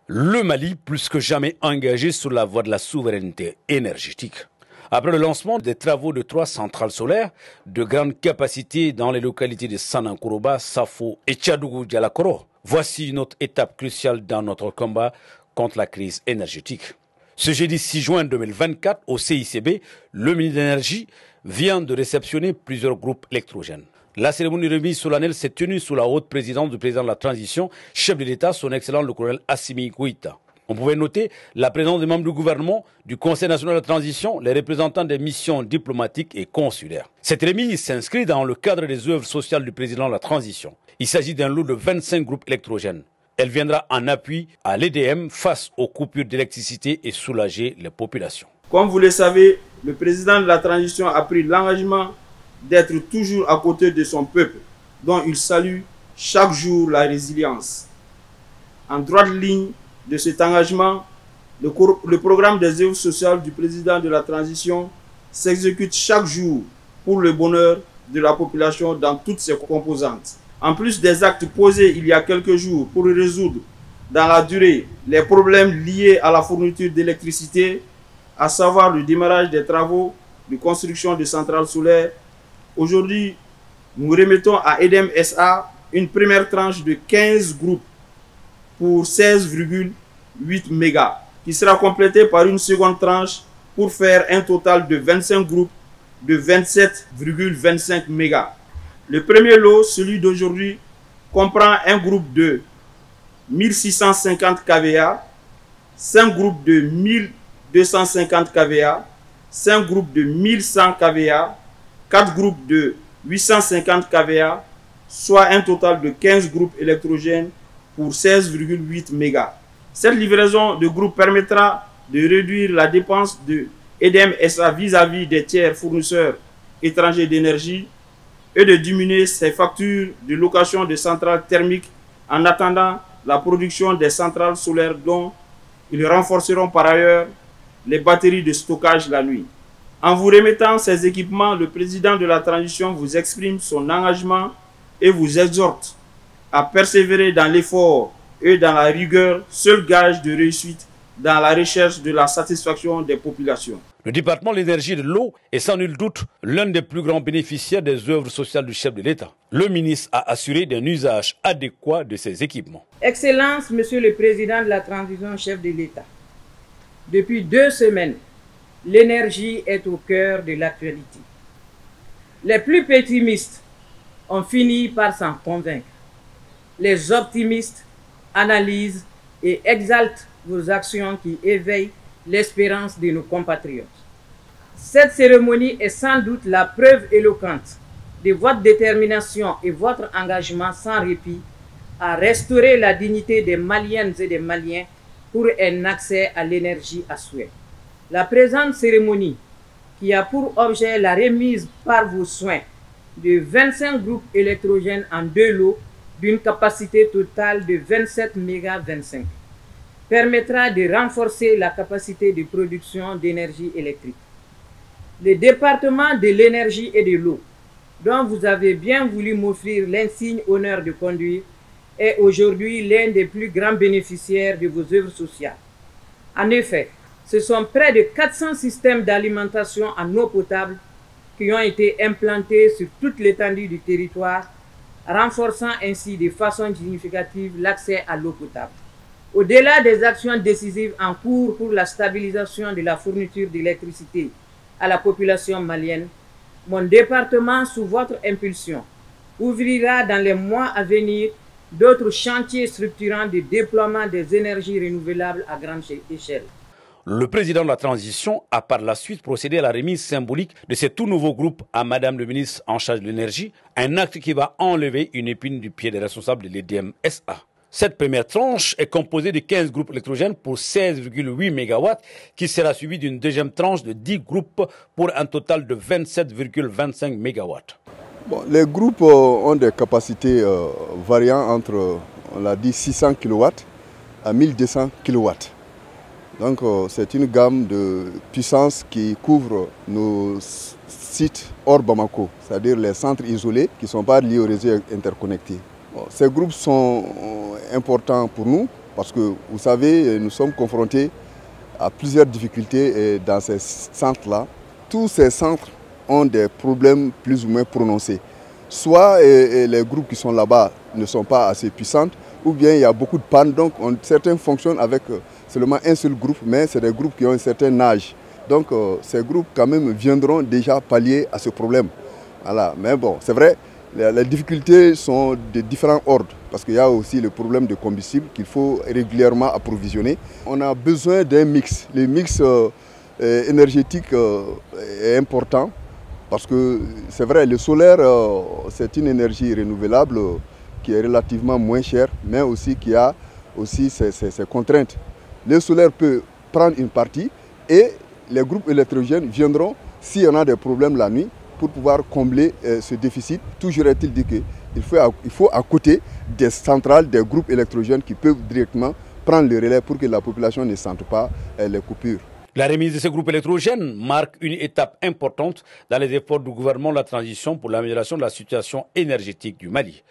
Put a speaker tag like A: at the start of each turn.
A: Le Mali, plus que jamais engagé sur la voie de la souveraineté énergétique. Après le lancement des travaux de 3 centrales solaires de grande capacité dans les localités de Sanankourouba, Safo et Tchadougou-Dialakoro, voici une autre étape cruciale dans notre combat contre la crise énergétique. Ce jeudi 6 juin 2024, au CICB, le ministre de l'Énergie vient de réceptionner plusieurs groupes électrogènes. La cérémonie de remise solennelle s'est tenue sous la haute présidence du président de la transition, chef de l'État, son excellent le colonel Assimi Goïta. On pouvait noter la présence des membres du gouvernement, du Conseil national de la transition, les représentants des missions diplomatiques et consulaires. Cette remise s'inscrit dans le cadre des œuvres sociales du président de la transition. Il s'agit d'un lot de 25 groupes électrogènes. Elle viendra en appui à l'EDM face aux coupures d'électricité et soulager les populations.
B: Comme vous le savez, le président de la transition a pris l'engagement d'être toujours à côté de son peuple, dont il salue chaque jour la résilience. En droite ligne de cet engagement, le programme des œuvres sociales du président de la transition s'exécute chaque jour pour le bonheur de la population dans toutes ses composantes. En plus des actes posés il y a quelques jours pour résoudre dans la durée les problèmes liés à la fourniture d'électricité, à savoir le démarrage des travaux de construction de centrales solaires, aujourd'hui, nous remettons à EDEM SA une première tranche de 15 groupes pour 16,8 mégas, qui sera complétée par une seconde tranche pour faire un total de 25 groupes de 27,25 mégas. Le premier lot, celui d'aujourd'hui, comprend un groupe de 1650 kVA, 5 groupes de 1250 kVA, 5 groupes de 1100 kVA, 4 groupes de 850 kVA, soit un total de 15 groupes électrogènes pour 16,8 mégas. Cette livraison de groupes permettra de réduire la dépense de EDEM SA vis-à-vis des tiers fournisseurs étrangers d'énergie et de diminuer ses factures de location de centrales thermiques en attendant la production des centrales solaires dont ils renforceront par ailleurs les batteries de stockage la nuit. En vous remettant ces équipements, le président de la transition vous exprime son engagement et vous exhorte à persévérer dans l'effort et dans la rigueur, seul gage de réussite dans la recherche de la satisfaction des populations.
A: Le département de l'énergie et de l'eau est sans nul doute l'un des plus grands bénéficiaires des œuvres sociales du chef de l'État. Le ministre a assuré d'un usage adéquat de ces équipements.
C: Excellence, Monsieur le Président de la transition, chef de l'État. Depuis 2 semaines, l'énergie est au cœur de l'actualité. Les plus pessimistes ont fini par s'en convaincre. Les optimistes analysent et exaltent vos actions qui éveillent l'espérance de nos compatriotes. Cette cérémonie est sans doute la preuve éloquente de votre détermination et votre engagement sans répit à restaurer la dignité des Maliennes et des Maliens pour un accès à l'énergie à souhait. La présente cérémonie, qui a pour objet la remise par vos soins de 25 groupes électrogènes en 2 lots d'une capacité totale de 27 mégas 25, permettra de renforcer la capacité de production d'énergie électrique. Le département de l'énergie et de l'eau, dont vous avez bien voulu m'offrir l'insigne honneur de conduire, est aujourd'hui l'un des plus grands bénéficiaires de vos œuvres sociales. En effet, ce sont près de 400 systèmes d'alimentation en eau potable qui ont été implantés sur toute l'étendue du territoire, renforçant ainsi de façon significative l'accès à l'eau potable. Au-delà des actions décisives en cours pour la stabilisation de la fourniture d'électricité à la population malienne, mon département, sous votre impulsion, ouvrira dans les mois à venir d'autres chantiers structurants de déploiement des énergies renouvelables à grande échelle.
A: Le président de la transition a par la suite procédé à la remise symbolique de ce tout nouveau groupe à Madame le ministre en charge de l'énergie, un acte qui va enlever une épine du pied des responsables de l'EDM SA. Cette première tranche est composée de 15 groupes électrogènes pour 16,8 MW qui sera suivie d'une deuxième tranche de 10 groupes pour un total de 27,25 MW.
D: Bon, les groupes ont des capacités variant entre, on l'a dit, 600 kW à 1200 kW. Donc c'est une gamme de puissance qui couvre nos sites hors Bamako, c'est-à-dire les centres isolés qui ne sont pas liés au réseau interconnecté. Bon, ces groupes sont importants pour nous Parce que vous savez, nous sommes confrontés à plusieurs difficultés dans ces centres-là. Tous ces centres ont des problèmes plus ou moins prononcés. Soit les groupes qui sont là-bas ne sont pas assez puissants, ou bien il y a beaucoup de pannes. Donc certains fonctionnent avec seulement un seul groupe, mais c'est des groupes qui ont un certain âge. Donc ces groupes quand même viendront déjà pallier à ce problème. Voilà. Mais bon, c'est vrai, les difficultés sont de différents ordres, parce qu'il y a aussi le problème de combustible qu'il faut régulièrement approvisionner. On a besoin d'un mix. Le mix énergétique est important, parce que c'est vrai, le solaire, c'est une énergie renouvelable qui est relativement moins chère, mais aussi qui a aussi ses contraintes. Le solaire peut prendre une partie et les groupes électrogènes viendront, s'il y en a des problèmes la nuit, pour pouvoir combler ce déficit. Toujours est-il dit qu'il faut à côté des centrales, des groupes électrogènes qui peuvent directement prendre le relais pour que la population ne sente pas les coupures.
A: La remise de ces groupes électrogènes marque une étape importante dans les efforts du gouvernement de la transition pour l'amélioration de la situation énergétique du Mali.